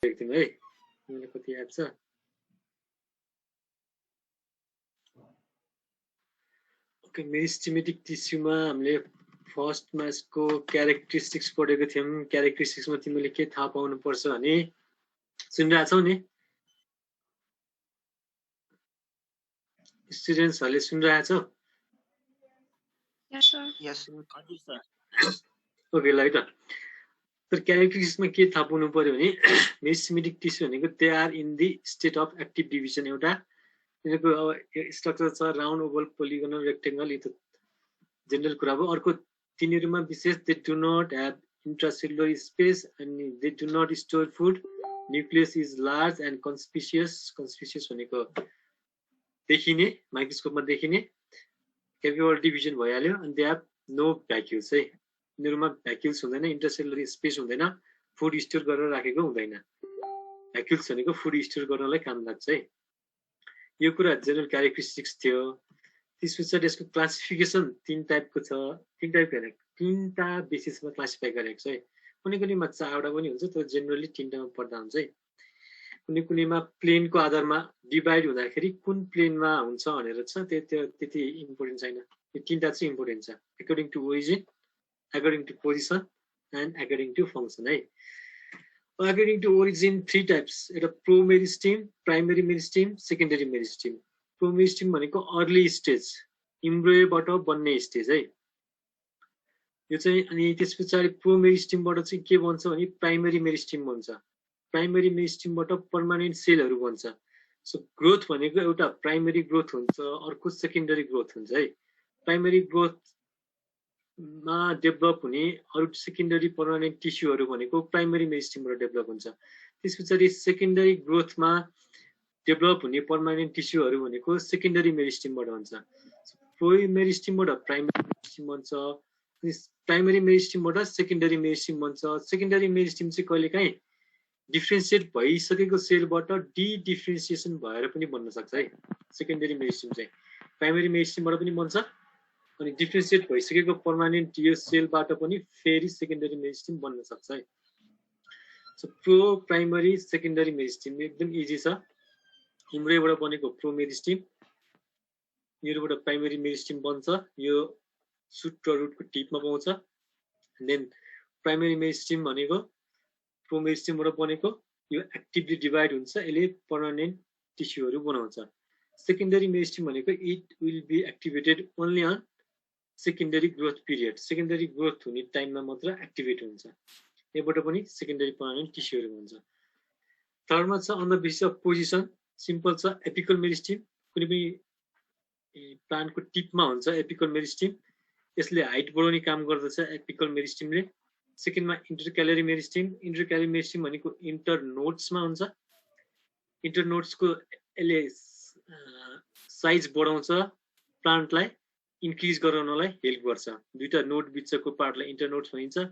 एकदिन है मलाई कति याद छ ओके मेरिस्टेमेटिक टिस्युमा हामीले फर्स्टमा यसको क्यारेक्टरिस्टिक्स पढेको थियौँ क्यारेक्टरिस्टिक्समा तिमीले के थाहा पाउनुपर्छ भने सुनिरहेछौ नि स्टुडेन्ट्सहरूले सुनिरहेछौ Yes, sir. Yes, sir. Okay ल है त तर क्यारेक्टरिस्टिक्समा के थाहा पाउनु पर्यो भने मेरिस्टेमेटिक टिस्यु भनेको they are in the state of active division एउटा यिनीहरूको अब स्ट्रक्चर छ राउन्ड ओभल पोलिगोनल रेक्टेङ्गल यो त जेनरल कुरा हो अर्को तिनीहरूमा विशेष they do not have intracellular space अनि they do not store food nucleus is large and conspicuous भनेको देखिने माइक्रोस्कोपमा देखिने केपिबल डिभिजन भइहाल्यो अनि दे हेभ नो भ्याक्युल्स है यिनीहरूमा भ्याक्युल्स हुँदैन इन्टरसेलुलर स्पेस हुँदैन फुड स्टोर गरेर राखेको हुँदैन भ्याक्युल्स भनेको फुड स्टोर गर्नलाई काम लाग्छ है यो कुरा जेनरल क्यारेक्टरिस्टिक्स थियो त्यस पछाडि यसको क्लासिफिकेसन तीन टाइपको छ तीन टाइप होइन तीनटा बेसिसमा क्लासिफाई गरेको छ है कुनै कुनैमा चारवटा पनि हुन्छ तर जेनरली तीनटामा पर्दा हुन्छ है कुनै कुनैमा प्लेनको आधारमा डिभाइड हुँदाखेरि कुन प्लेनमा हुन्छ भनेर छ त्यति इम्पोर्टेन्ट छैन यो तीनटा चाहिँ इम्पोर्टेन्ट छ according to origin according to position and according to function है according to origin three types एउटा pro meristem primary meristem secondary meristem pro meristem भनेको अर्ली स्टेज इम्ब्रोबाट बन्ने स्टेज है यो चाहिँ अनि त्यस पछाडि प्रो मेरिस्टेमबाट चाहिँ के बन्छ भने प्राइमरी मेरिस्टेम बन्छ प्राइमरी मेरिस्टेमबाट पर्मानेन्ट सेलहरू बन्छ सो ग्रोथ भनेको एउटा प्राइमरी ग्रोथ हुन्छ अर्को सेकेन्डरी ग्रोथ हुन्छ है प्राइमरी ग्रोथ मा डेभलप हुने अरु सेकेन्डरी पर्मानेन्ट टिस्युहरू भनेको प्राइमरी मेरिस्टेमबाट डेभलप हुन्छ त्यस पछाडि सेकेन्डरी ग्रोथमा डेभलप हुने पर्मानेन्ट टिस्युहरू भनेको सेकेन्डरी मेरिस्टेमबाट हुन्छ प्रो मेरिस्टेमबाट प्राइमरी मेरिस्टेम बन्छ प्राइमरी मेरिस्टेमबाट सेकेन्डरी मेरिस्टेम बन्छ सेकेन्डरी मेरिस्टेम चाहिँ कहिलेकाहीँ डिफ्रेन्सिएट भइसकेको सेलबाट डिफ्रेन्सिएसन भएर पनि बन्न सक्छ है सेकेन्डरी मेरिस्टेम चाहिँ प्राइमरी मेरिस्टेमबाट पनि बन्छ अनि डिफ्रेन्सिएट भइसकेको पर्मानेन्ट यो सेलबाट पनि फेरि सेकेन्डरी मेरिस्टेम बन्न सक्छ है so pro primary secondary meristem एकदम इजी छ इम्ब्रोबाट बनेको प्रो मेरिस्टेम योबाट प्राइमरी मेरिस्टेम बन्छ यो सुट र रुटको टिपमा पाउँछ देन प्राइमरी मेरिस्टेम भनेको प्रो मेरिस्टेमबाट बनेको यो एक्टिभली डिभाइड हुन्छ यसले पर्मानेन्ट टिस्युहरू बनाउँछ सेकेन्डरी मेरिस्टेम भनेको it will be activated only on secondary growth period secondary growth हुने टाइममा मात्र एक्टिभेट हुन्छ यहाँबाट पनि सेकेन्डरी पर्मानेन्ट टिस्युहरू हुन्छ थर्डमा छ on the basis of position simple छ एपिकल मेरिस्टेम कुनै पनि प्लान्टको टिपमा हुन्छ एपिकल मेरिस्टेम यसले हाइट बढाउने काम गर्दछ एपिकल मेरिस्टेमले सेकेन्डमा इन्टरक्यालरी मेरिस्टेम भनेको इन्टरनोड्समा हुन्छ इन्टरनोड्सको यसले साइज बढाउँछ प्लान्टलाई इन्क्रिज गराउनलाई हेल्प गर्छ दुईटा नोड बिचको पार्टलाई इन्टरनोड्स भनिन्छ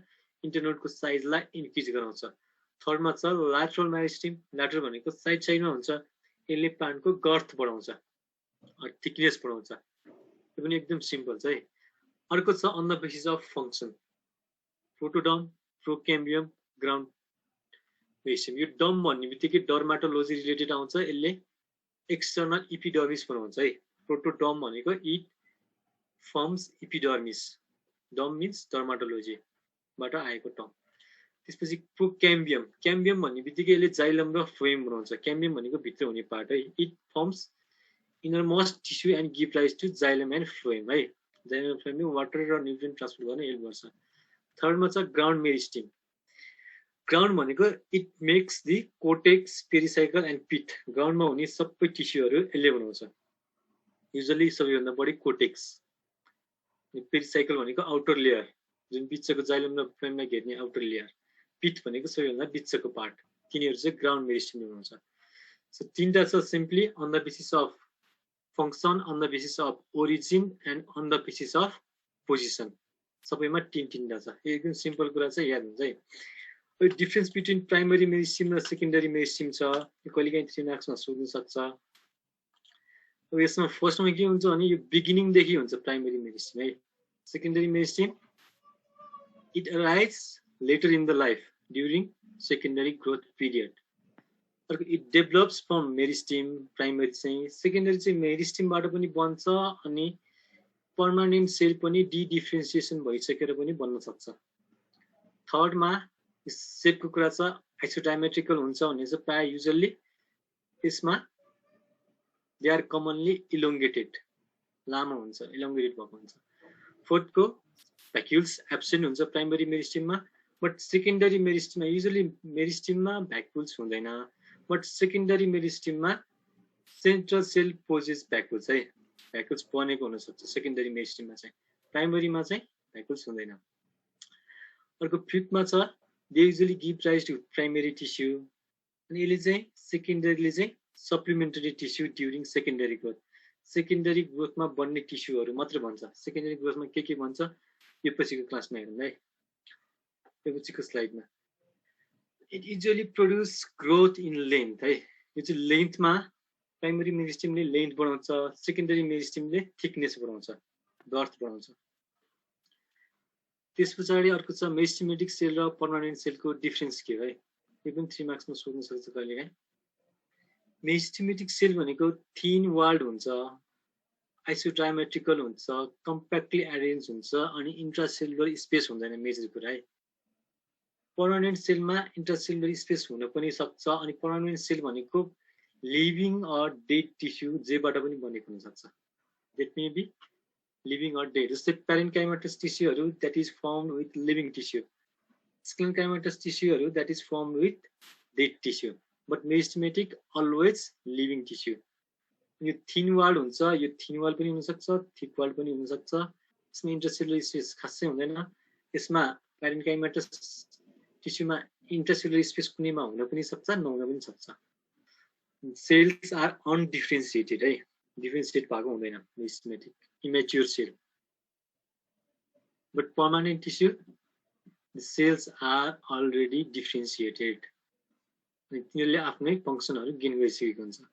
इन्टरनोडको साइजलाई इन्क्रिज गराउँछ थर्डमा छ ल्याटरल मेरिस्टेम ल्याटरल भनेको साइड साइडमा हुन्छ यसले प्लान्टको गर्थ बढाउँछ थिकनेस बढाउँछ यो पनि एकदम सिम्पल छ है अर्को छ on the basis of function protoderm procambium ground meristem यो डम भन्ने बित्तिकै डर्माटोलोजी रिलेटेड आउँछ यसले एक्सटर्नल इपिडर्मिस बनाउँछ है प्रोटोडर्म भनेको इट फर्म्स इपिडर्मिस डम मिन्स डर्माटोलोजी बाट आएको टर्म त्यसपछि प्रोक्याम्बियम क्याम्बियम भन्ने बित्तिकै यसले जाइलम र फ्लोएम बनाउँछ क्याम्बियम भनेको भित्र हुने पार्ट है it forms innermost tissue and give rise to xylem and phloem है जाइलम फ्लोएमले वाटर र न्युट्रिएन्ट ट्रान्सफर गर्न हेल्प गर्छ थर्डमा छ ग्राउन्ड मेरिस्टेम ग्राउन्ड भनेको it makes the cortex pericycle and pith ग्राउन्डमा हुने सबै टिस्युहरू यसले बनाउँछ युजली सबैभन्दा बढी कोटेक्स पेरिसाइकल भनेको आउटर लेयर जुन बिचको जाइलम र फ्लोएमलाई घेर्ने आउटर लेयर पिट भनेको सबैभन्दा बिचको पार्ट तिनीहरू चाहिँ ग्राउन्ड मेरिस्टेम बनाउँछ सो तीनटा छ simply on the basis of function on the basis of origin and on the basis of position सबैमा तीनटा छ एकदम सिम्पल कुरा चाहिँ याद हुन्छ है डिफरेन्स बिट्विन प्राइमरी मेरिस्टेम र सेकेन्डरी मेरिस्टेम छ यो कहिलेकाहीँ 3 मार्क्समा सोध्न सक्छ यसमा फर्स्टमा के हुन्छ भने यो बिगिनिङदेखि हुन्छ प्राइमरी मेरिस्टेम है secondary meristem it arrives later in the life during secondary growth period अर्को it develops from meristem primary चाहिँ सेकेन्डरी चाहिँ मेरिस्टिमबाट पनि बन्छ अनि पर्मानेन्ट सेल पनि डिडिफ्रेन्सिएसन भइसकेर पनि बन्न सक्छ थर्डमा सेपको कुरा छ आइसोडायमेट्रिकल हुन्छ भने चाहिँ प्राय युजुअली त्यसमा दे आर कमनली इलोङ्गेटेड लामो हुन्छ इलोङ्गेटेड भएको हुन्छ फोर्थको भ्याक्युल्स एब्सेन्ट हुन्छ प्राइमरी मेरिस्टिममा बट सेकेन्डरी मेरिस्टिममा युजुअली मेरिस्टिममा भ्याक्युल्स हुँदैन बट सेकेन्डरी मेरिस्टिममा सेन्ट्रल सेल पोजेस भ्याक्युल्स है भ्याक्युल्स बनेको हुनसक्छ सेकेन्डरी मेरिस्टिममा चाहिँ प्राइमरीमा चाहिँ भ्याक्युल्स हुँदैन अर्को फिफ्थमा छ they usually give rise to primary tissue अनि यसले चाहिँ सेकेन्डरीले चाहिँ supplementary tissue during secondary growth secondary ग्रोथमा बन्ने टिस्युहरू मात्र भन्छ सेकेन्डरी ग्रोथमा के भन्छ यो पछिको क्लासमा हेरौँ है यो पछिको स्लाइडमा it usually produce growth in length है यो चाहिँ लेन्थमा प्राइमरी मेरिस्टिमले लेन्थ बढाउँछ सेकेन्डरी मेरिस्टिमले थिकनेस बढाउँछ बर्थ बढाउँछ त्यस पछाडि अर्को छ मेरिस्टिमेटिक सेल र पर्मानेन्ट सेलको डिफरेन्स के हो है यो पनि 3 मार्क्समा सोध्न सक्छ कहिलेकाहीँ मेरिस्टिमेटिक सेल भनेको थिन वाल्ड हुन्छ आइसोडायमेट्रिकल हुन्छ कम्प्याक्टली एरेन्ज हुन्छ अनि इन्ट्रासेलुलर स्पेस हुँदैन मेजर कुरा है पर्मानेन्ट सेलमा इन्ट्रासेलुलर स्पेस हुन पनि सक्छ अनि पर्मानेन्ट सेल भनेको लिभिङ अर डेड टिस्यु जेबाट पनि बनेको हुन सक्छ that may be living or dead जस्तै प्यारेन्काइमाटस टिस्युहरू that is formed with living tissue sclerenchymatous टिस्युहरू that is formed with dead tissue but meristematic always living tissue यो थिन वाल हुन्छ यो थिन वाल पनि हुनसक्छ थिक वाल पनि हुनसक्छ यसमा इन्ट्रासेलुलर स्पेस खासै हुँदैन यसमा प्यारेन्काइमाटस टिस्युमा इन्ट्रासेलुलर स्पेस कुनैमा हुन पनि सक्छ नहुन पनि सक्छ सेल्स आर अनडिफ्रेन्सिएटेड है डिफ्रेन्सिएट भएको हुँदैन meristematic immature cell but permanent tissue the cells are already differentiated तिनीहरूले आफ्नै फंक्सनहरु गेन गरिसकेको हुन्छ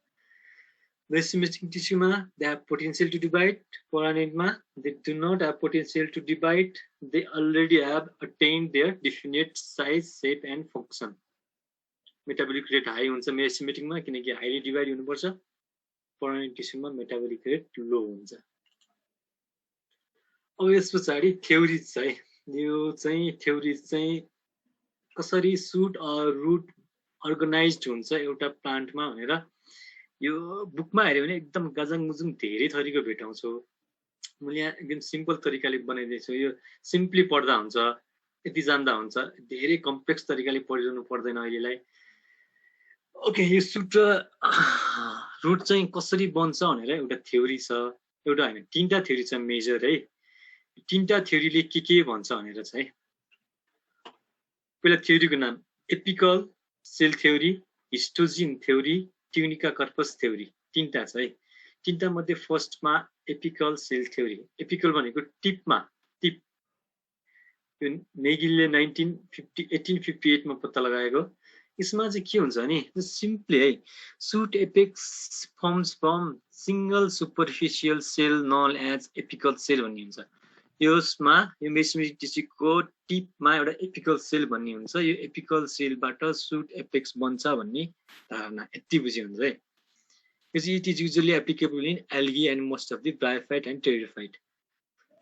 मेरिस्टिमेटिक टिस्युमा they have potential to divide पर्मानेन्टमा they do not have potential to divide they already have attained their definite size shape and function metabolic rate high हुन्छ मेरिस्टिमेटिकमा किनकि highly divide हुनुपर्छ permanent टिस्युमा metabolic rate लो हुन्छ अब यस पछाडी theories छ है यो चाहिँ थ्योरीज चाहिँ कसरी सुट अर रुट अर्गनाइज्ड हुन्छ एउटा प्लान्टमा भनेर यो बुकमा हेर्यो भने एकदम गजङमुजुङ धेरै थरीको भेटाउँछौ मैले यहाँ एकदम सिम्पल तरिकाले बनाइदिएको छु यो सिम्पली पढ्दा हुन्छ यति जान्दा हुन्छ धेरै कम्प्लेक्स तरिकाले पढिरहनु पर्दैन अहिलेलाई ओके यो सुट र रुट चाहिँ कसरी बन्छ भनेर एउटा थ्योरी छ एउटा हैन तीनटा थ्योरी छ मेजर है तीनटा थ्योरीले के भन्छ भनेर छ है पहिला थ्योरीको नाम apical cell theory histogen theory tunica corpus theory तीनटा छ है तीनटा मध्ये फर्स्टमा एपिकल सेल थ्योरी एपिकल भनेको टिपमा टिप यो मेगिलले 1858 मा पत्ता लगाएको यसमा चाहिँ के हुन्छ भने सिम्पली है shoot apex forms from single superficial cell known as apical cell भन्ने हुन्छ यसमा यो मेरिस्टिमेटिक टिस्युको टिपमा एउटा एपिकल सेल भन्ने हुन्छ यो एपिकल सेलबाट सुट एपेक्स बन्छ भन्ने धारणा यति बुझ्यो हुन्छ है यो चाहिँ it is usually applicable in algae and most of the bryophyte and pteridophyte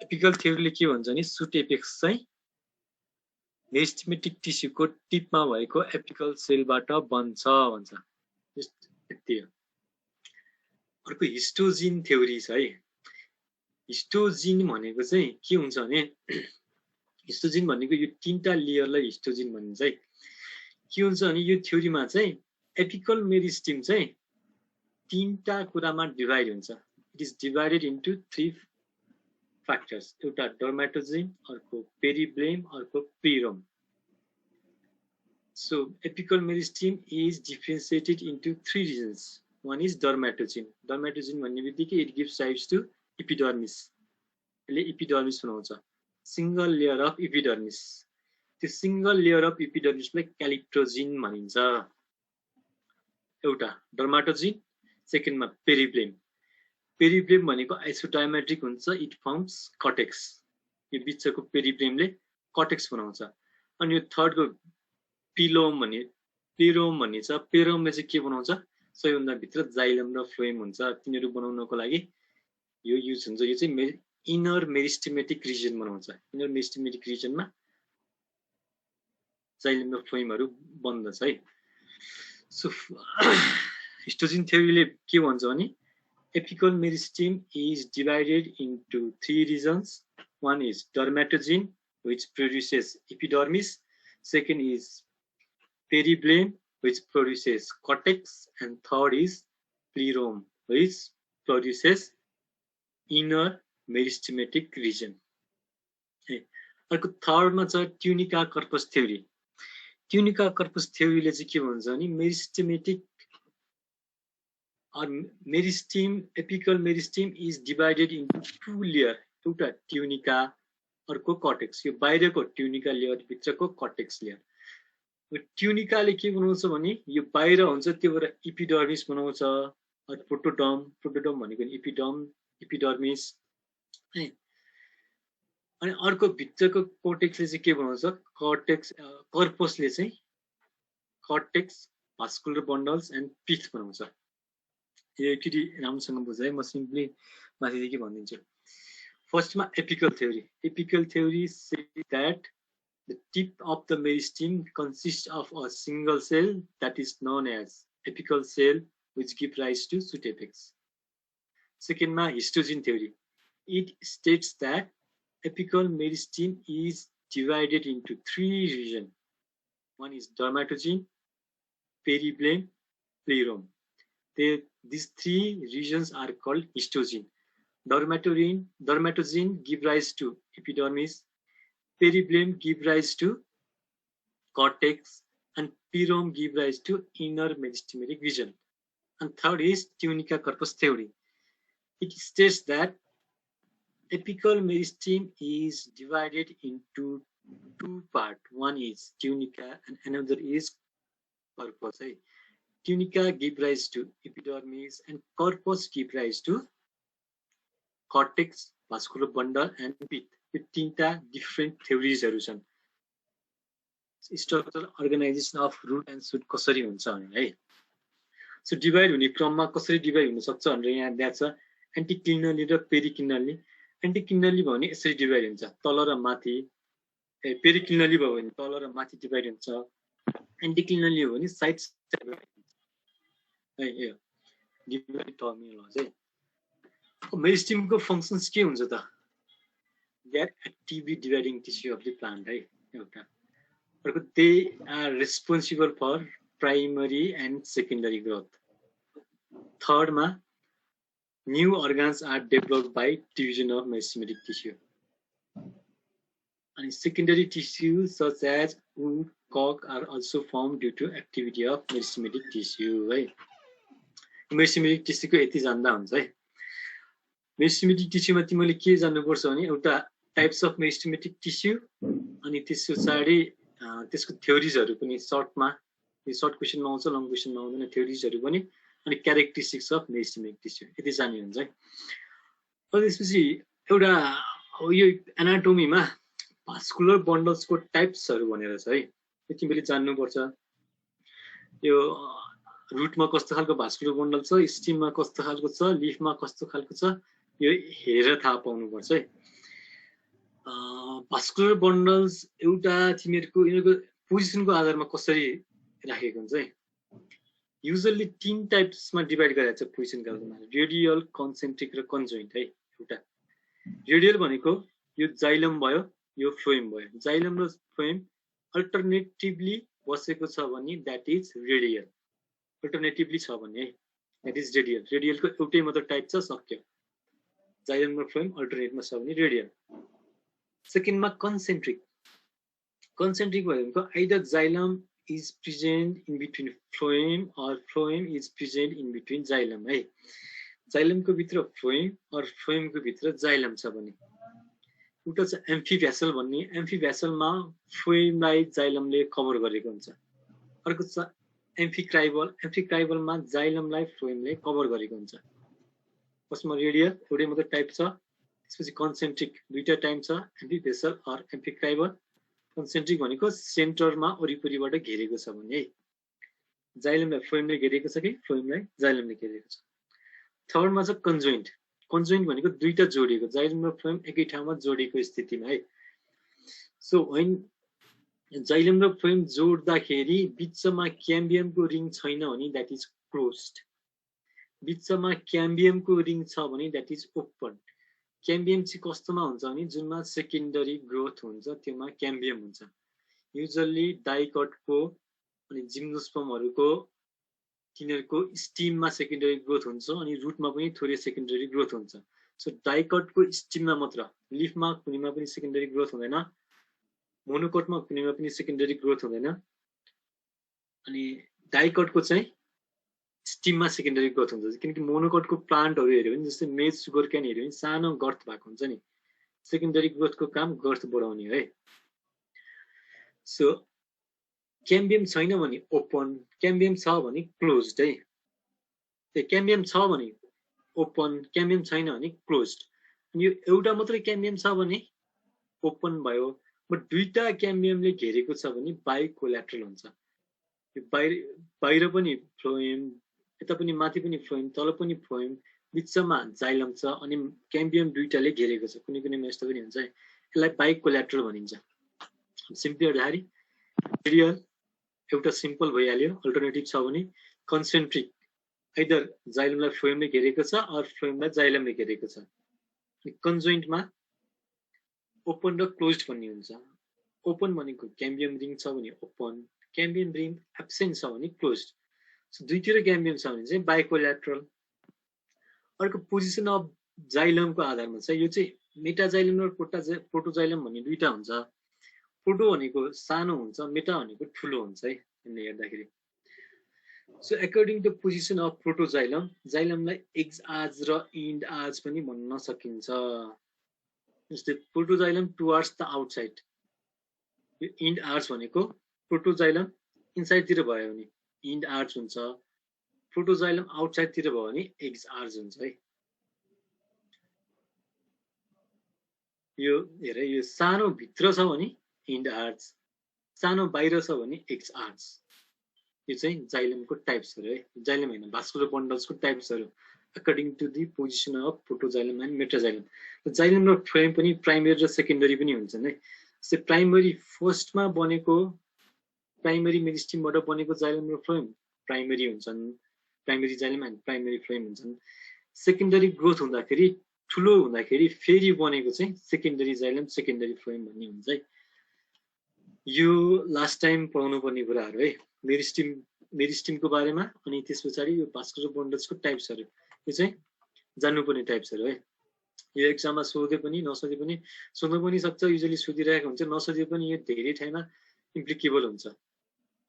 apical थ्योरीले के भन्छ भने सुट एपेक्स चाहिँ मेरिस्टिमेटिक टिस्युको टिपमा भएको एपिकल सेलबाट बन्छ भन्छ यति हो अर्को हिस्टोजिन थ्योरी छ है हिस्टोजिन भनेको चाहिँ के हुन्छ भने हिस्टोजिन भनेको यो तीनटा लेयरलाई हिस्टोजिन भनिन्छ है के हुन्छ भने यो थ्योरीमा चाहिँ एपिकल मेरिस्टिम चाहिँ तीनटा कुरामा डिवाइड हुन्छ it is divided into 3 factors एउटा डर्माटोजिन अर्को पेरिब्लेम अर्को plerome so apical meristem is differentiated into 3 regions one is dermatogen भन्ने बित्तिकै it gives rise to epidermis यसले epidermis बनाउँछ सिंगल लेयर अफ epidermis त्यो सिंगल लेयर अफ epidermisलाई calyptrogen भनिन्छ एउटा डर्माटोजिन सेकेन्डमा पेरिब्लेम भनेको आइसोडायमेट्रिक हुन्छ इट फर्म्स कर्टेक्स यो बिचको पेरिब्लेमले कर्टेक्स बनाउँछ अनि यो थर्डको पिलोम भन्ने प्लेरोम भन्ने छ प्लेरोमले चाहिँ के बनाउँछ सबैभन्दा भित्र जाइलम र फ्लोएम हुन्छ तिनीहरू बनाउनको लागि यो युज हुन्छ यो चाहिँ इनर मेरिस्टेमेटिक रिजन बनाउँछ इनर मेरिस्टेमेटिक रिजनमा जाइलम र फ्लोएमहरू बन्दछ है सो हिस्टोजिन थ्योरीले के भन्छ भने apical meristem is divided into 3 regions one is dermatogen which produces epidermis second is periblain which produces cortex and third is plerome which produces inner meristematic region अर्को थर्डमा छ tunica corpus theory tunica corpus थ्योरीले चाहिँ के भन्छ भने meristematic or meristem apical meristem is divided into 2 layer एउटा tunica अर्को कॉर्टेक्स यो बाहिरको ट्युनिका लेयर भित्रको कॉर्टेक्स लेयर ट्युनिकाले के बनाउँछ भने यो बाहिर हुन्छ त्यो भएर एपिडर्मिस बनाउँछ प्रोटोडर्म भनेको एपिडर्मिस है अनि अर्को भित्रको कॉर्टेक्सले चाहिँ के बनाउँछ कर्पसले चाहिँ कॉर्टेक्स भास्कुलर बन्डल्स एन्ड पिथ बनाउँछ यो एकचोटि राम्रोसँग बुझाए म सिम्पली माथिदेखि भनिदिन्छु फर्स्टमा apical theory says that the tip of the meristem consists of a single cell that is known as apical cell which gives rise to shoot apex. Secondमा histogene theory. It states that apical meristem is divided into 3 regions. One is dermatogen, periblain, plerome. These 3 regions are called histogene. Dermatogen give rise to epidermis, periblain give rise to cortex, and plerome give rise to inner meristematic region. And third is tunica corpus theory. It states that apical meristem is divided into 2 parts. One is tunica and another is corpus. Tunica give rise to epidermis and corpus give rise to cortex, vascular bundle and pith. यो 3टा different थ्योरीजहरु छन् structural organisation of root and shoot कसरी हुन्छ भने है so divide हुने क्रममा कसरी डिवाइड हुन सक्छ भनेर यहाँ दिएको छ एन्टिक्लिनली र पेरिक्लिनली एन्टिक्लिनली भयो भने यसरी डिवाइड हुन्छ तल र माथि पेरिक्लिनली भयो भने तल र माथि डिवाइड हुन्छ एन्टिक्लिनली हो भने साइड डिवाइड हुन्छ है यो डिवाइड टर्मिनल चाहिँ मेरिस्टेमको फंक्शन्स के हुन्छ त they are actively dividing tissue of the plant है एउटा अर्को they are responsible for primary and secondary growth थर्डमा new organs are developed by division of meristematic tissue अनि secondary tissue such as wood कक are also form due to activity of meristematic tissue है meristematic टिस्युको यति जान्दा हुन्छ है meristematic टिस्युमा तिमीले के जान्नुपर्छ भने एउटा टाइप्स अफ मेरिस्टेमेटिक टिस्यु अनि त्यस पछाडि त्यसको थ्योरीजहरु पनि सर्टमा सर्ट क्वेशनमा आउँछ लङ क्वेशनमा आउँदैन थ्योरीजहरु पनि अनि क्यारेक्टरिस्टिक्स अफ मेरिस्टेमेटिक टिस्यु यति जान्नु हुन्छ है त्यसपछि एउटा यो एनाटोमीमा भास्कुलर बन्डल्सको टाइप्सहरु भनेर छ है तिमीले जान्नुपर्छ यो रुटमा कस्तो खालको भास्कुलर बन्डल छ स्टिममा कस्तो खालको छ लिफमा कस्तो खालको छ यो हेरेर थाहा पाउनुपर्छ है भास्कुलर बन्डल्स एउटा तिमीहरुको यिनीहरुको पोजिसनको आधारमा कसरी राखेको हुन्छ है युजुअली 3 टाइप्समा डिवाइड गरेको छ पोजिसनको आधारमा रेडियल कन्सेन्ट्रिक र कन्जोइन्ट है एउटा रेडियल भनेको यो जाइलम भयो यो फ्लोएम भयो जाइलम र फ्लोएम अल्टरनेटिभली बसेको छ भने दैट इज रेडियल अल्टरनेटिभली छ भने है दैट इज रेडियल रेडियलको एउटै मात्र टाइप छ सक्यो जाइलम र फ्लोएम अल्टरनेटमा छ भने रेडियल सेकेन्डमा कन्सेन्ट्रिक भनेको either xylem is present in between phloem or phloem is present in between xylem है जाइलमको भित्र फ्लोएम अर फ्लोएमको भित्र जाइलम छ भने एउटा छ एम्फिभ्यासल भन्ने एम्फिभ्यासलमा फ्लोएमलाई जाइलमले कभर गरेको हुन्छ अर्को छ एम्फिक्राइबलमा जाइलमलाई फ्लोएमले कभर गरेको हुन्छ फर्स्टमा रेडियल एउटै मात्र टाइप छ त्यसपछि कन्सेन्ट्रिक दुईटा टाइप छ एम्फिभ्यासल अर एम्फिक्राइबल कन्सेन्ट्रिक भनेको सेन्टरमा वरिपरिबाट घेरेको छ भने है जाइलमलाई फ्लोएमले घेरेको छ कि फ्लोएमलाई जाइलमले घेरेको छ। थर्डमा छ कन्जोइन्ट। कन्जोइन्ट भनेको दुईटा जोडिएको, जाइलम र फ्लोएम एकै ठाउँमा जोडिएको स्थितिमा है। सो व्हेन जाइलम र फ्लोएम जोड्दाखेरि बिचमा क्याम्बियमको रिङ छैन भने द्याट इज क्लोज्ड। बिचमा क्याम्बियमको रिङ छ भने द्याट इज ओपन। क्याम्बियम चाहिँ कस्तोमा हुन्छ भने जुनमा सेकेन्डरी ग्रोथ हुन्छ त्योमा क्याम्बियम हुन्छ। युजुअली डाइकटको अनि जिम्नोस्पर्महरूको तिनीहरूको स्टिममा सेकेन्डरी ग्रोथ हुन्छ अनि रुटमा पनि थोरै सेकेन्डरी ग्रोथ हुन्छ। सो डाइकटको स्टिममा मात्र, लिफमा कुनैमा पनि सेकेन्डरी ग्रोथ हुँदैन, मोनोकटमा कुनैमा पनि सेकेन्डरी ग्रोथ हुँदैन, अनि डाइकटको चाहिँ स्टिममा सेकेन्डरी ग्रोथ हुन्छ। किनकि मोनोकटको प्लान्टहरू हेऱ्यो भने जस्तै मेज सुगर क्यान हेऱ्यो भने सानो गर्थ भएको हुन्छ नि, सेकेन्डरी ग्रोथको काम गर्थ बढाउने है। सो क्याम्बियम छैन भने ओपन, क्याम्बियम छ भने क्लोज्ड है। क्याम्बियम छ भने ओपन, क्याम्बियम छैन भने क्लोज्ड। अनि यो एउटा मात्रै क्याम्बियम छ भने ओपन भयो, बट दुईटा क्याम्बियमले घेरेको छ भने बाइकोल्याट्रल हुन्छ। यो बाहिर पनि फ्लोएम, यता पनि माथि पनि फ्लोएम, तल पनि फ्लोएम, बिचमा जाइलम छ अनि क्याम्बियम दुईटाले घेरेको छ। कुनै कुनैमा यस्तो पनि हुन्छ है, यसलाई बाइकोल्याट्रल भनिन्छ। सिम्पली हेर्दाखेरि रेडियल एउटा सिम्पल भइहाल्यो, अल्टरनेटिभ छ भने कन्सेन्ट्रिक, आइदर जाइलमलाई फ्लोएमले घेरेको छ अर फ्लोएमलाई जाइलमले घेरेको छ। कन्जोइन्टमा ओपन र क्लोज्ड भन्ने हुन्छ। ओपन भनेको क्याम्बियम रिङ छ भने ओपन, क्याम्बियम रिङ एब्सेन्ट छ भने क्लोज्ड। सो दुईतिर क्याम्बियम छ भने चाहिँ बाइकोल्याट्रल। अर्को पोजिसन अफ जाइलमको आधारमा छ, यो चाहिँ मेटाजाइलम र प्रोटोजाइलम भन्ने दुईटा हुन्छ। प्रोटो भनेको सानो हुन्छ, मेटा भनेको ठुलो हुन्छ है यसले हेर्दाखेरि। So according to position of protoxylem, जाइलमलाई एक्स आर्च र इन्ड आर्च पनि भन्न सकिन्छ। जस्तै प्रोटोजाइलम टुवार्ड्स द आउटसाइड, यो इन्ड आर्च भनेको प्रोटोजाइलम इनसाइडतिर भयो भने इन्ड आर्च हुन्छ, प्रोटोजाइलम आउटसाइडतिर भयो भने एक्स आर्च हुन्छ है। यो हेर, यो सानो भित्र छ भने इन्ड आर्च, सानो बाहिर छ भने एक्स आर्च। यो चाहिँ जाइलमको टाइप्सहरू है, जाइलम होइन भास्कुलर बन्डल्सको टाइप्सहरू according to the position of protoxylem and metaxylem. Xylem र फ्लोएम पनि प्राइमेरी र सेकेन्डरी पनि हुन्छन् है। जस्तै प्राइमरी फर्स्टमा बनेको प्राइमरी मेरिस्टिमबाट बनेको जाइलम र फ्लोएम प्राइमरी हुन्छन्, primary xylem and primary phloem हुन्छन्। सेकेन्डरी ग्रोथ हुँदाखेरि ठुलो हुँदाखेरि फेरि बनेको चाहिँ सेकेन्डरी जाइलम सेकेन्डरी फ्लोएम भन्ने हुन्छ है। यो लास्ट टाइम पढाउनु पर्ने कुराहरू है, मेरिस्टिमको बारेमा, अनि त्यस पछाडि यो भास्कुलर बन्डल्सको टाइप्सहरू, यो चाहिँ जान्नुपर्ने टाइप्सहरू है। यो एक्जाममा सोधे पनि नसोधे पनि, सोध्नु पनि सक्छ, युजली सोधिरहेको हुन्छ, नसोधे पनि यो धेरै ठाउँमा इम्प्लिकेबल हुन्छ।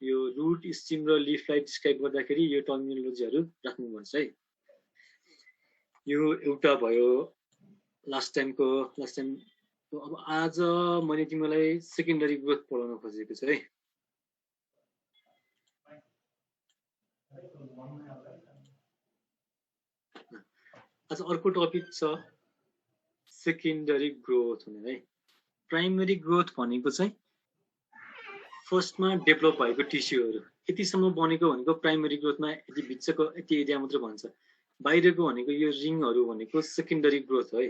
यो रुट, स्टिम र लिफलाई डिस्क्राइब गर्दाखेरि यो टर्मिनोलोजीहरू राख्नुपर्छ है। यो एउटा भयो लास्ट टाइमको। अब आज मैले तिमीलाई सेकेन्डरी ग्रोथ पढाउन खोजेको छु है। आज अर्को टपिक छ सेकेन्डरी ग्रोथ हुने है। प्राइमरी ग्रोथ भनेको चाहिँ फर्स्टमा डेभलप भएको टिस्युहरू यतिसम्म बनेको भनेको प्राइमरी ग्रोथमा यति भित्रको यति एरिया मात्र भन्छ। बाहिरको भनेको यो रिङहरू भनेको सेकेन्डरी ग्रोथ है,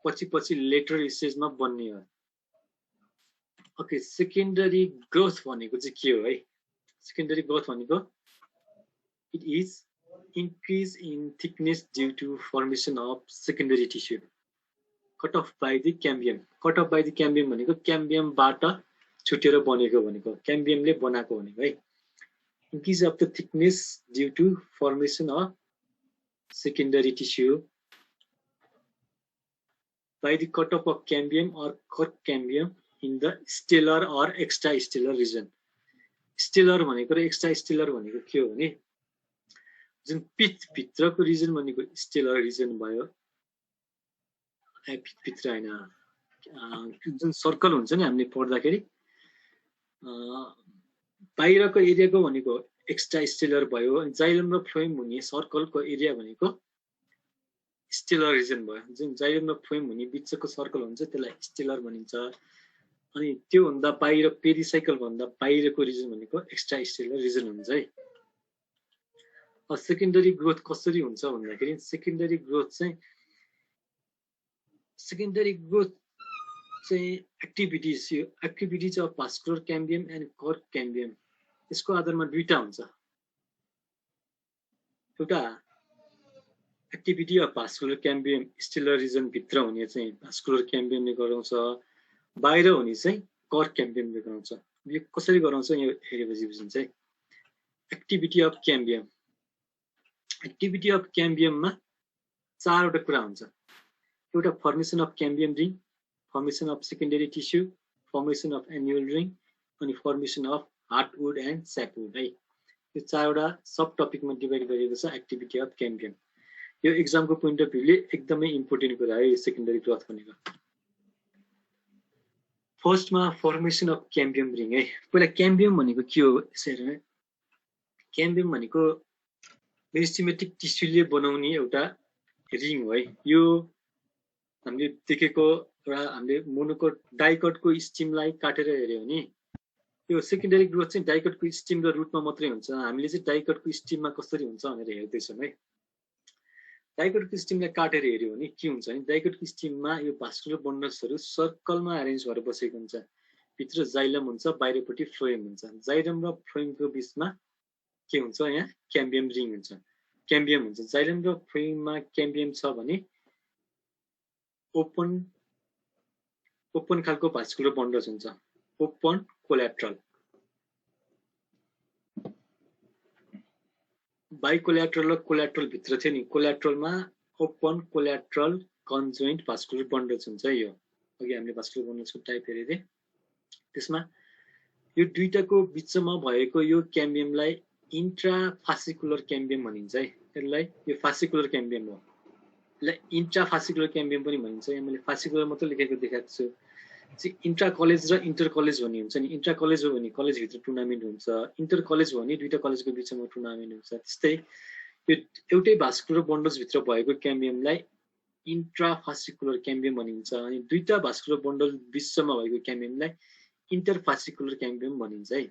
पछि पछि लेटर स्टेजमा बन्ने हो। ओके, सेकेन्डरी ग्रोथ भनेको चाहिँ के हो है? सेकेन्डरी ग्रोथ भनेको it is increase in thickness due to formation of secondary tissue cut off by the cambium. Cut off by the cambium भनेको क्याम्बियमबाट छुटेर बनेको भनेको, क्याम्बियमले बनाएको भनेको है। Increase of the thickness due to formation of secondary tissue by the cut off of cambium or cut cambium in the stellar or extrastellar region. Stellar भनेको र extrastellar भनेको के हो भने जुन पिच भित्रको रिजन भनेको स्टेलर रिजन भयो, भित्र होइन, जुन सर्कल हुन्छ नि हामीले पढ्दाखेरि बाहिरको एरियाको भनेको एक्स्ट्रा स्टेलर भयो, अनि जाइलम र फ्लोएम हुने सर्कलको एरिया भनेको स्टेलर रिजन भयो। जुन जाइलम र फ्लोएम हुने बिचको सर्कल हुन्छ त्यसलाई स्टेलर भनिन्छ, अनि त्यो भन्दा बाहिर पेरिसाइकल भन्दा बाहिरको रिजन भनेको एक्स्ट्रा स्टेलर रिजन हुन्छ है। सेकेन्डरी ग्रोथ कसरी हुन्छ भन्दाखेरि सेकेन्डरी ग्रोथ चाहिँ activities of vascular cambium and cork cambium यसको आधारमा दुईटा हुन्छ एउटा activity of vascular cambium stelar region भित्र हुने चाहिँ भास्कुलर क्याम्बियमले गराउँछ बाहिर हुने चाहिँ कर्क क्याम्बियमले गराउँछ यो कसरी गराउँछ यो हेरेपछि बुझिन्छ है एक्टिभिटी अफ क्याम्बियममा चारवटा कुरा हुन्छ एउटा formation of cambium ring formation of secondary tissue formation of annual ring अनि formation of heartwood and sapwood है यो चारवटा सब टपिकमा डिभाइड गरिएको छ एक्टिभिटी अफ क्याम्बियम यो एक्जामको पोइन्ट अफ भ्यूले एकदमै इम्पोर्टेन्ट कुरा है सेकेन्डरी ग्रोथ भनेको फर्स्टमा फर्मेसन अफ क्याम्बियम रिङ है पहिला क्याम्बियम भनेको के हो यसरी क्याम्बियम भनेको मेरिस्टेमेटिक टिस्युले बनाउने एउटा रिङ हो है यो हामीले देखेको एउटा हामीले मोनोकोट डाइकोटको स्टिमलाई काटेर हेर्यो भने यो सेकेन्डरी ग्रोथ चाहिँ डाइकोटको स्टिम र रुटमा मात्रै हुन्छ हामीले चाहिँ डाइकोटको स्टिममा कसरी हुन्छ भनेर हेर्दैछौँ है डाइकोटको स्टिमलाई काटेर हेर्यो भने के हुन्छ भने डाइकोटको स्टिममा यो भास्कुलर बन्डल्सहरू सर्कलमा एरेन्ज भएर बसेको हुन्छ भित्र जाइलम हुन्छ बाहिरपट्टि फ्लोएम हुन्छ जाइलम र फ्लोएमको बिचमा के हुन्छ यहाँ क्याम्बियम रिङ हुन्छ क्याम्बियम हुन्छ जाइलम र फ्लोएममा क्याम्बियम छ भने ओपन खालको भास्कुलर बन्डल्स हुन्छ ओपन कोल्याट्रल बाइकोल्याट्रल र कोल्याट्रल भित्र थियो नि कोल्याट्रलमा ओपन कोल्याट्रल कन्जोइन्ट भास्कुलर बन्डल्स हुन्छ यो अघि हामीले भास्कुलर बन्डल्सको टाइप हेरेको थियौँ त्यसमा यो दुईटाको बिचमा भएको यो क्याम्बियमलाई इन्ट्राफासिकुलर क्याम्बियम भनिन्छ है यसलाई यो फासिकुलर क्याम्बियम हो यसलाई इन्ट्राफासिकुलर क्याम्बियम पनि भनिन्छ यहाँ मैले फासिकुलर मात्र लेखेको देखाएको छु इन्ट्रा कलेज र इन्टर कलेज भन्ने हुन्छ नि इन्ट्रा कलेज हो भने कलेजभित्र टुर्नामेन्ट हुन्छ इन्टर कलेज हो भने दुईटा कलेजको बिचमा टुर्नामेन्ट हुन्छ त्यस्तै यो एउटै भास्कुलर बन्डल्सभित्र भएको क्याम्बियमलाई इन्ट्राफासिकुलर क्याम्बियम भनिन्छ अनि दुईटा भास्कुलर बन्डल बिचमा भएको क्याम्बियमलाई इन्टरफासिकुलर क्याम्बियम भनिन्छ है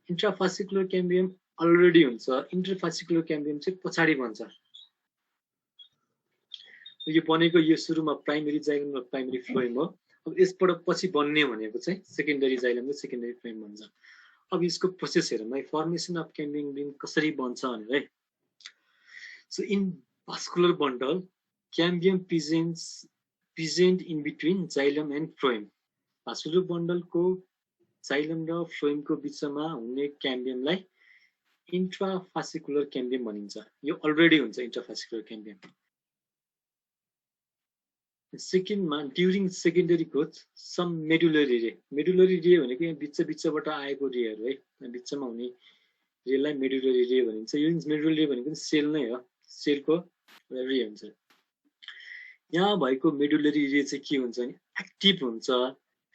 इन्ट्राफासिकुलर क्याम्बियम अलरेडी हुन्छ इन्टरफासिकुलर क्याम्बियम चाहिँ पछाडि बन्छ यो बनेको यो सुरुमा प्राइमेरी जाइलम र प्राइमेरी फ्लोएम हो अब यसबाट पछि बन्ने भनेको चाहिँ सेकेन्डरी जाइलम र सेकेन्डरी फ्लोएम भन्छ अब यसको प्रोसेस हेरौँ है फर्मेसन अफ क्याम्बियम रिङ कसरी बन्छ भनेर है so in vascular bundle cambium present in between xylem and phloem vascular बन्डलको जाइलम र फ्लोएमको बिचमा हुने क्याम्बियमलाई इन्ट्राफासिकुलर क्याम्बियम भनिन्छ यो अलरेडी हुन्छ इन्ट्राफासिकुलर क्याम्बियम सेकेन्डमा during secondary growth some medullary ray भनेको यहाँ बिचबाट आएको रेहरू है बिचमा हुने रेलाई मेडुलरी रे भनिन्छ यो मेडुलरी रे भनेको सेल नै हो सेलको रे हुन्छ यहाँ भएको मेडुलरी रे चाहिँ के हुन्छ भने एक्टिभ हुन्छ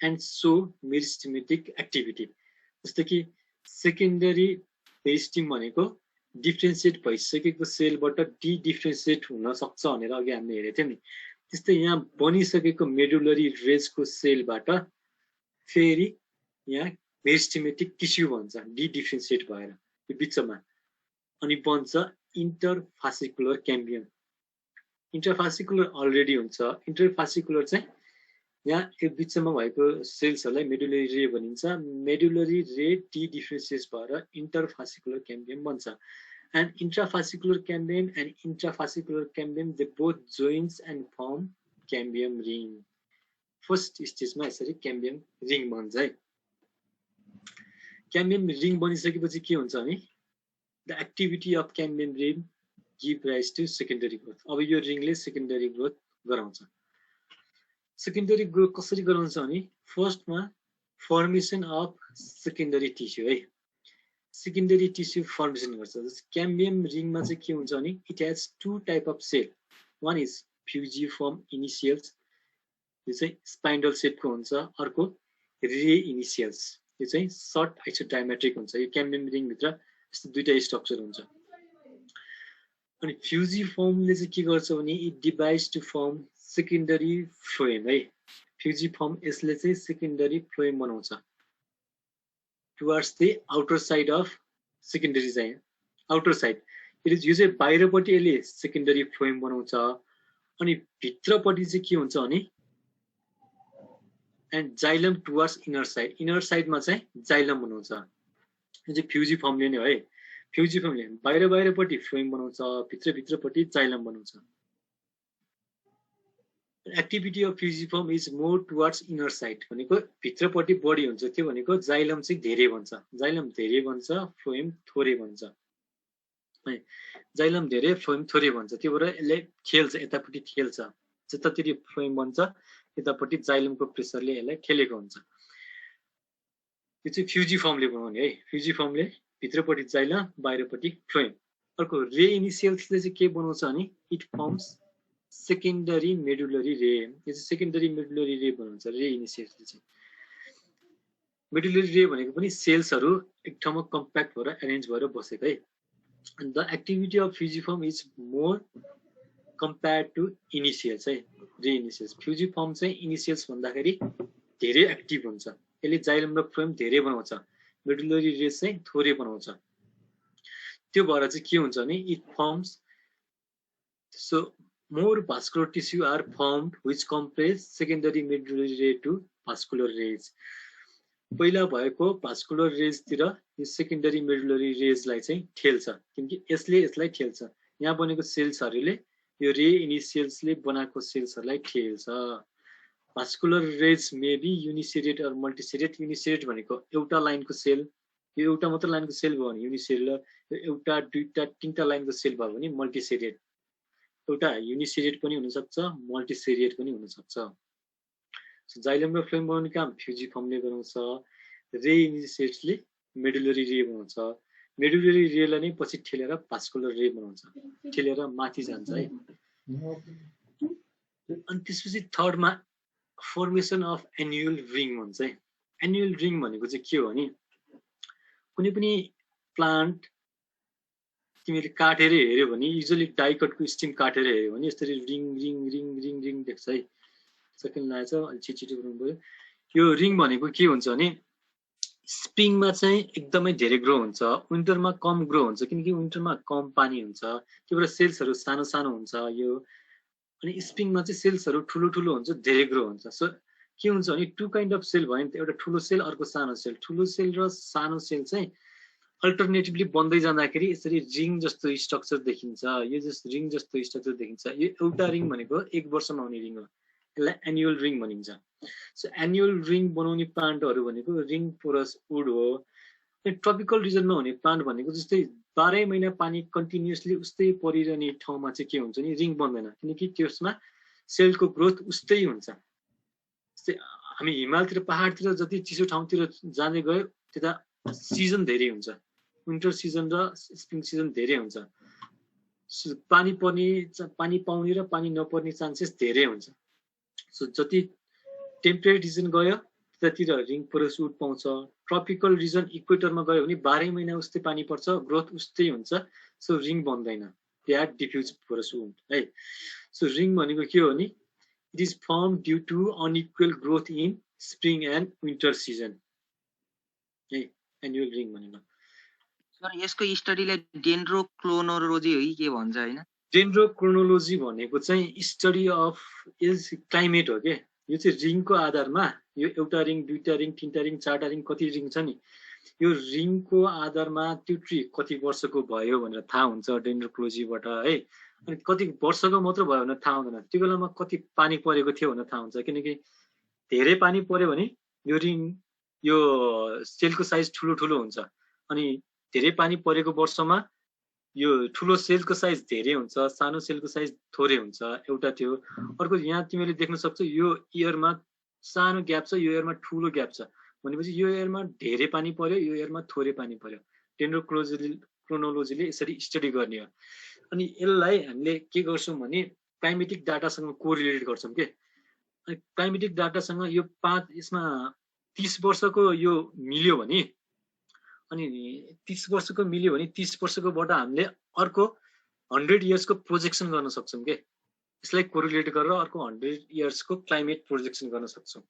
एन्ड सो मेरिस्टेमेटिक एक्टिभिटी जस्तो कि सेकेन्डरी मेरिस्टिम भनेको डिफ्रेन्सिएट भइसकेको सेलबाट डिफ्रेन्सिएट हुन सक्छ भनेर अघि हामीले हेरेको थियौँ नि त्यस्तै यहाँ बनिसकेको मेडुलरी रेजको सेलबाट फेरि यहाँ मेरिस्टेमेटिक टिस्यु भन्छ डिफ्रेन्सिएट भएर यो बिचमा अनि बन्छ इन्टरफासिकुलर क्याम्बियम इन्टरफासिकुलर अलरेडी हुन्छ इन्टरफासिकुलर चाहिँ यहाँ यो बिचमा भएको सेल्सहरूलाई मेडुलरी रे भनिन्छ मेडुलरी रे डिफ्रेन्सिएट भएर इन्टरफासिकुलर क्याम्बियम बन्छ and intrafascicular cambium and intrafascicular cambium they both joins and form cambium ring first stage मा यसरी cambium ring बन्छ है cambium ring बनिसकेपछि के हुन्छ भने the activity of cambium ring give rise to secondary growth अब यो रिङले सेकेन्डरी ग्रोथ गराउँछ सेकेन्डरी ग्रोथ कसरी गराउँछ भने फर्स्टमा फर्मेसन अफ सेकेन्डरी टिस्यु है सेकेन्डरी टिस्यु फर्मेसन गर्छ क्याम्बियम रिङमा चाहिँ के हुन्छ भने it has two type of cell one is fusiform initials यो चाहिँ स्पाइन्डल सेपको हुन्छ अर्को रे इनिसियल्स यो चाहिँ सर्ट आइसोडायमेट्रिक हुन्छ यो क्याम्बियम रिङभित्र यस्तो दुईटा स्ट्रक्चर हुन्छ अनि फ्युजिफर्मले चाहिँ के गर्छ भने it divides to form secondary phloem है फ्युजिफर्म यसले चाहिँ सेकेन्डरी फ्लोएम बनाउँछ towards the outer side of secondary outer side यो चाहिँ बाहिरपट्टि यसले सेकेन्डरी फ्लोएम बनाउँछ अनि भित्रपट्टि चाहिँ के हुन्छ भने एन्ड जाइलम टुवर्ड्स इनर साइडमा चाहिँ जाइलम बनाउँछ। यो चाहिँ फ्युजिफर्मले नै है, फ्युजिफर्मले बाहिरपट्टि फ्लोएम बनाउँछ, भित्रपट्टि जाइलम बनाउँछ। Activity of fusiform is more towards inner side भनेको भित्रपट्टि बढी हुन्छ, त्यो भनेको जाइलम चाहिँ धेरै बन्छ, जाइलम धेरै बन्छ, फ्लोएम थोरै बन्छ है। जाइलम धेरै फ्लोएम थोरै बन्छ, त्यो भएर यसले ठेल्छ, यतापट्टि ठेल्छ, जतातिर फ्लोएम बन्छ यतापट्टि जाइलमको प्रेसरले यसलाई ठेलेको हुन्छ। यो चाहिँ फ्युजिफर्मले बनाउने है, फ्युजिफर्मले भित्रपट्टि जाइलम बाहिरपट्टि फ्लोएम। अर्को रे इनिसियल्सले चाहिँ के बनाउँछ भने इट फर्म्स सेकेन्डरी मेडुलरी रे, यो चाहिँ सेकेन्डरी मेडुलरी रे बनाउँछ रे इनिसियल्सले चाहिँ। मेडुलरी रे भनेको पनि सेल्सहरू एक ठाउँमा कम्प्याक्ट भएर एरेन्ज भएर बसेको है। And the activity of fusiform is more compared to initials है, रे इनिसियल्स। फ्युजिफर्म चाहिँ इनिसियल्स भन्दाखेरि धेरै एक्टिभ हुन्छ, यसले जाइलम र फ्लोएम धेरै बनाउँछ, मेडुलरी रे चाहिँ थोरै बनाउँछ। त्यो भएर चाहिँ के हुन्छ भने it forms so more vascular tissue are formed which compress secondary medullary ray to vascular rays. पहिला भएको भास्कुलर रेजतिर यो सेकेन्डरी मेडुलरी रेजलाई चाहिँ ठेल्छ, किनकि यसले यसलाई ठेल्छ। यहाँ बनेको सेल्सहरूले यो रे इनिसियल्सले बनाएको सेल्सहरूलाई ठेल्छ। Vascular rays may be uniseriate or multiseriate. Uniseriate भनेको एउटा लाइनको सेल, यो एउटा मात्र लाइनको सेल भयो भने युनिसेलुलर, एउटा दुईटा तीनटा लाइनको सेल भयो भने मल्टिसेरियट। एउटा युनिसेरियट पनि हुनसक्छ, मल्टिसेरियट पनि हुनसक्छ। जाइलम र फ्लोएम बनाउने काम फ्युजिफर्मले बनाउँछ, रे इनिसियल्सले मेडुलरी रे बनाउँछ, मेडुलरी रेलाई नै पछि ठेलेर भास्कुलर रे बनाउँछ, ठेलेर माथि जान्छ है। अनि त्यसपछि थर्डमा फर्मेसन अफ एन्युअल रिङ भन्छ है। एन्युअल रिङ भनेको चाहिँ के हो भने कुनै पनि प्लान्ट तिमीले काटेर हेर्यो भने युजुअली डाइकटको स्टिम काटेर हेर्यो भने यसरी ring ring ring ring ring देख्छ है। सेकेन्ड लाग्छ अलि छिटो बनाउनु पर्यो। यो रिङ भनेको के हुन्छ भने स्प्रिङमा चाहिँ एकदमै धेरै ग्रो हुन्छ, विन्टरमा कम ग्रो हुन्छ, किनकि विन्टरमा कम पानी हुन्छ, त्यो भएर सेल्सहरू सानो सानो हुन्छ यो। अनि स्प्रिङमा चाहिँ सेल्सहरू ठुलो ठुलो हुन्छ, धेरै ग्रो हुन्छ। सो के हुन्छ भने टु काइन्ड अफ सेल भयो नि त, एउटा ठुलो सेल अर्को सानो सेल। ठुलो सेल र सानो सेल चाहिँ अल्टरनेटिभली बन्दै जाँदाखेरि यसरी रिङ जस्तो स्ट्रक्चर देखिन्छ, यो जस्तो रिङ जस्तो स्ट्रक्चर देखिन्छ। यो एउटा रिङ भनेको एक वर्षमा आउने रिङ हो, यसलाई एन्युअल रिङ भनिन्छ। सो एन्युअल रिङ बनाउने प्लान्टहरू भनेको रिङ पोरस वुड हो। ट्रपिकल रिजनमा हुने प्लान्ट भनेको जस्तै 12 महिना पानी कन्टिन्युसली उस्तै परिरहने ठाउँमा चाहिँ के हुन्छ नि रिङ बन्दैन, किनकि त्यसमा सेलको ग्रोथ उस्तै हुन्छ। जस्तै हामी हिमालतिर पहाडतिर जति चिसो ठाउँतिर जाँदै गयो त्यता सिजन धेरै हुन्छ, विन्टर सिजन र स्प्रिङ सिजन धेरै हुन्छ। पानी पाउने र पानी नपर्ने चान्सेस धेरै हुन्छ। सो जति टेम्परेट रिजन गयो त्यतातिर रिङ पोरस वुड पाउँछ। ट्रपिकल रिजन इक्वेटरमा गयो भने 12 महिना उस्तै पानी पर्छ, ग्रोथ उस्तै हुन्छ, सो रिङ बन्दैन, they are diffuse porous wood है। सो रिङ भनेको के हो भने it is form due to unequal growth in spring and winter season है, एन्युअल रिङ भनेको। सर यसको स्टडीले डेन्ड्रोक्रोनोलोजी हो कि के भन्छ हैन? डेन्ड्रोक्रोनोलोजी भनेको चाहिँ स्टडी अफ इज क्लाइमेट हो के। यो चाहिँ रिङको आधारमा यो एउटा रिङ, दुईटा रिङ, तीनटा रिङ, चारटा रिङ, कति रिङ छ नि, यो रिङको आधारमा त्यो ट्री कति वर्षको भयो भनेर थाहा हुन्छ डेन्ड्रोक्रोनोलोजीबाट है। अनि कति वर्षको मात्र भयो भनेर थाहा हुँदैन, त्यो बेलामा कति पानी परेको थियो भनेर थाहा हुन्छ, किनकि धेरै पानी पर्यो भने यो रिङ यो सेलको साइज ठुलो ठुलो हुन्छ, अनि धेरै पानी परेको वर्षमा यो ठुलो सेलको साइज धेरै हुन्छ, सानो सेलको साइज थोरै हुन्छ। एउटा त्यो। अर्को यहाँ तिमीले देख्न सक्छौ यो इयरमा सानो ग्याप छ, यो इयरमा ठुलो ग्याप छ, भनेपछि यो इयरमा धेरै पानी पर्यो, यो इयरमा थोरै पानी पर्यो। डेन्ड्रोक्रोनोलोजीले यसरी स्टडी गर्ने हो। अनि यसलाई हामीले के गर्छौँ भने क्लाइमेटिक डाटासँग कोरिलेट गर्छौँ के। अनि क्लाइमेटिक डाटासँग यो यसमा 30 वर्षको यो मिल्यो भने, अनि 30 वर्षको मिल्यो भने 30 वर्षकोबाट हामीले अर्को 100 इयर्सको प्रोजेक्सन गर्न सक्छौँ के। यसलाई कोरिलेट गरेर अर्को 100 इयर्सको क्लाइमेट प्रोजेक्सन गर्न सक्छौँ।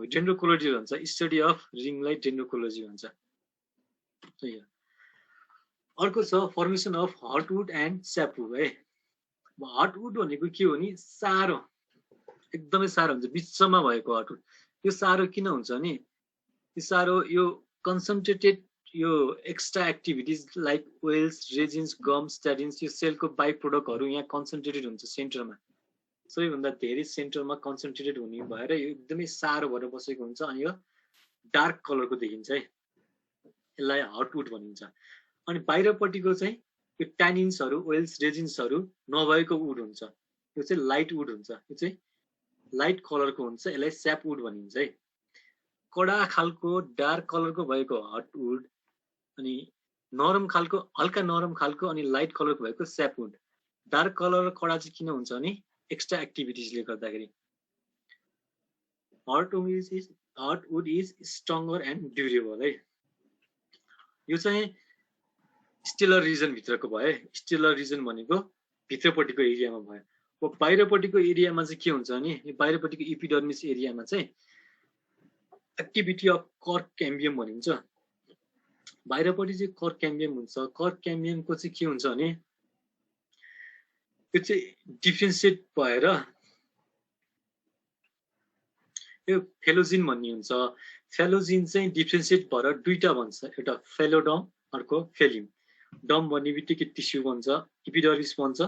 डेन्ड्रोक्रोनोलोजी भन्छ, स्टडी अफ रिङलाई डेन्ड्रोक्रोनोलोजी भन्छ। अर्को छ formation of heartwood and sapwood है। हर्टवुड भनेको के हो नि सारो, एकदमै सारो हुन्छ बिचमा भएको हर्टवुड। यो सारो किन हुन्छ नि, यो सारो यो कन्सन्ट्रेटेड यो extra activities like oils, resins, gums, statins, यो सेलको बाई प्रोडक्टहरू यहाँ कन्सन्ट्रेटेड हुन्छ सेन्टरमा, सबैभन्दा धेरै सेन्टरमा कन्सन्ट्रेटेड हुने भएर यो एकदमै सारो भएर बसेको हुन्छ। अनि यो डार्क कलरको देखिन्छ है, यसलाई हर्टवुड भनिन्छ। अनि बाहिरपट्टिको चाहिँ यो ट्यानिन्सहरू, ओइल्स, रेजिन्सहरू नभएको वुड हुन्छ, यो चाहिँ लाइट वुड हुन्छ, यो चाहिँ लाइट कलरको हुन्छ, यसलाई स्यापवुड भनिन्छ है। कडा खालको डार्क कलरको भएको हर्टवुड अनि नरम खालको हल्का नरम खालको अनि लाइट कलरको भएको स्यापवुड। डार्क कलर र कडा चाहिँ किन हुन्छ भने एक्स्ट्रा एक्टिभिटिजले गर्दाखेरि। Heartwood is stronger and durable है। यो चाहिँ स्टेलर रिजन भित्रको भयो। स्टेलर रिजन भनेको भित्रपट्टिको एरियामा भयो। अब बाहिरपट्टिको एरियामा चाहिँ के हुन्छ भने बाहिरपट्टिको इपिडर्मिस एरियामा चाहिँ एक्टिभिटी अफ कर्क क्याम्बियम भनिन्छ। बाहिरपट्टि चाहिँ कर्क क्याम्बियम हुन्छ। कर्क क्याम्बियमको चाहिँ के हुन्छ भने यो चाहिँ डिफ्रेन्सिएट भएर यो फेलोजिन भन्ने हुन्छ। फेलोजिन चाहिँ डिफ्रेन्सिएट भएर दुईटा बन्छ, एउटा फेलोडम अर्को फेलिम। डम भन्ने बित्तिकै टिस्यु बन्छ, इपिडर्मिस बन्छ।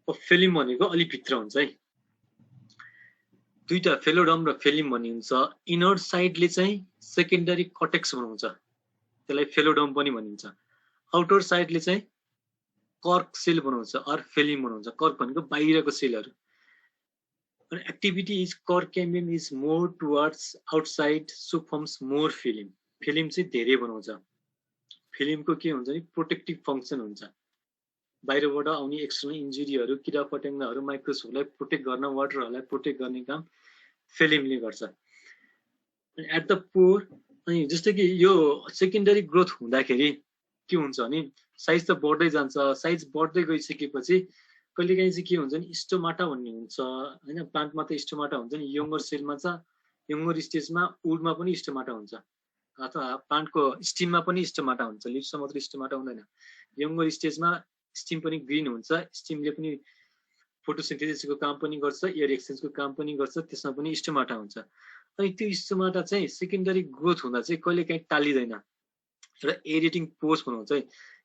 फेलिम भनेको अलिक भित्र हुन्छ है। दुईटा फेलोडम र फेलिम भन्ने हुन्छ। इनर साइडले चाहिँ सेकेन्डरी कटेक्स बनाउँछ, त्यसलाई फेलोडम पनि भनिन्छ। आउटर साइडले चाहिँ कर्क सेल बनाउँछ अर फेलिम बनाउँछ। कर्क भनेको बाहिरको सेलहरू। अनि activity is cork cambium is more towards outside so forms more phellem. Phellem चाहिँ धेरै बनाउँछ। फिल्मको के हुन्छ नि प्रोटेक्टिभ फङ्सन हुन्छ, बाहिरबाट आउने एक्सटर्नल इन्जुरीहरू, किरा फट्याङ्ग्राहरू, माइक्रोस्कोपलाई प्रोटेक्ट गर्न, वाटरहरूलाई प्रोटेक्ट गर्ने काम फिल्मले गर्छ। अनि एट द पोर अनि जस्तो कि यो सेकेन्डरी ग्रोथ हुँदाखेरि के हुन्छ भने साइज त बढ्दै जान्छ। साइज बढ्दै गइसकेपछि कहिलेकाहीँ चाहिँ के हुन्छ नि स्टोमाटा भन्ने हुन्छ होइन। प्लान्टमा त स्टोमाटा हुन्छ नि, यङ्गर सेलमा छ, यङ्गर स्टेजमा वुडमा पनि स्टोमाटा हुन्छ, अथवा प्लान्टको स्टिममा पनि स्टोमाटा हुन्छ। लिप्समा मात्र स्टोमाटा हुँदैन। यङ्गर स्टेजमा स्टिम पनि ग्रिन हुन्छ, स्टिमले पनि फोटोसिन्थेसिसको काम पनि गर्छ, एयर एक्सचेन्जको काम पनि गर्छ, त्यसमा पनि स्टोमाटा हुन्छ। अनि त्यो स्टोमाटा चाहिँ सेकेन्डरी ग्रोथ हुँदा चाहिँ कहिलेकाहीँ टालिँदैन र एरिएटिङ पोर्स बनाउँछ है।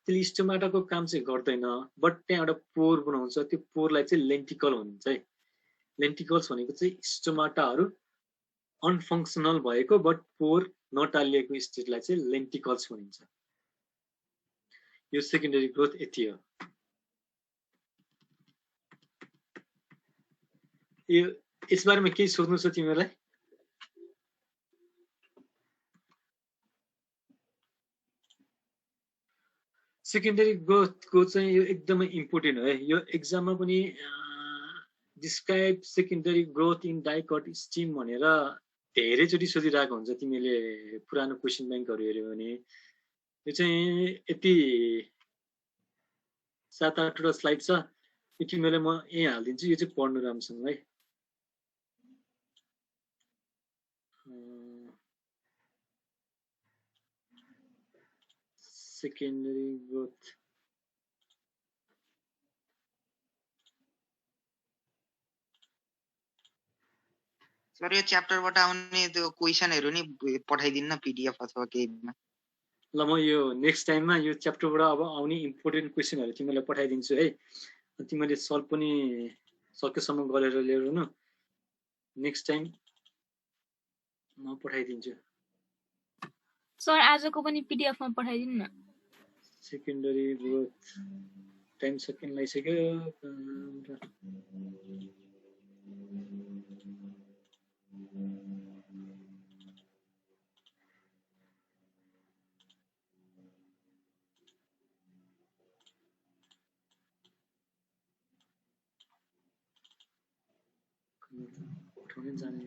त्यसले स्टोमाटाको काम चाहिँ गर्दैन, बट त्यहाँ एउटा पोर बनाउँछ। त्यो पोरलाई चाहिँ लेन्टिकल भनिन्छ है। लेन्टिकल्स भनेको चाहिँ स्टोमाटाहरू अनफङ्सनल भएको बट पोर नटालिएको स्टेटलाई चाहिँ लेन्टिकल्स भनिन्छ। यो सेकेन्डरी ग्रोथ यति हो। यो यसबारेमा केही सोध्नु छ तिमीहरूलाई? सेकेन्डरी ग्रोथको चाहिँ यो एकदमै इम्पोर्टेन्ट हो है। यो एक्जाममा पनि describe secondary growth in dicot stem भनेर धेरैचोटि सोधिरहेको हुन्छ। तिमीले पुरानो क्वेसन ब्याङ्कहरू हेऱ्यौ भने यो चाहिँ यति 7-8 स्लाइड छ। यो तिमीलाई म यहीँ हालिदिन्छु, यो चाहिँ पढ्नु राम्रोसँग है। सेकेन्डरी ग्रोथ सर यो च्याप्टरबाट आउने त्यो क्वेसनहरू नि पठाइदिनु न पीडीएफ अथवा केहीमा। ल म यो नेक्स्ट टाइममा यो च्याप्टरबाट अब आउने इम्पोर्टेन्ट क्वेसनहरू तिमीलाई पठाइदिन्छु है। तिमीले सल्भ पनि सकेसम्म गरेर ल्याउनु न। नेक्स्ट टाइम म पठाइदिन्छु। सर आजको पनि पीडीएफ मा पठाइदिनु न। सेकेन्डरी ग्रोथ टाइम सकिन लागिसक्यो। उठाउनै जाने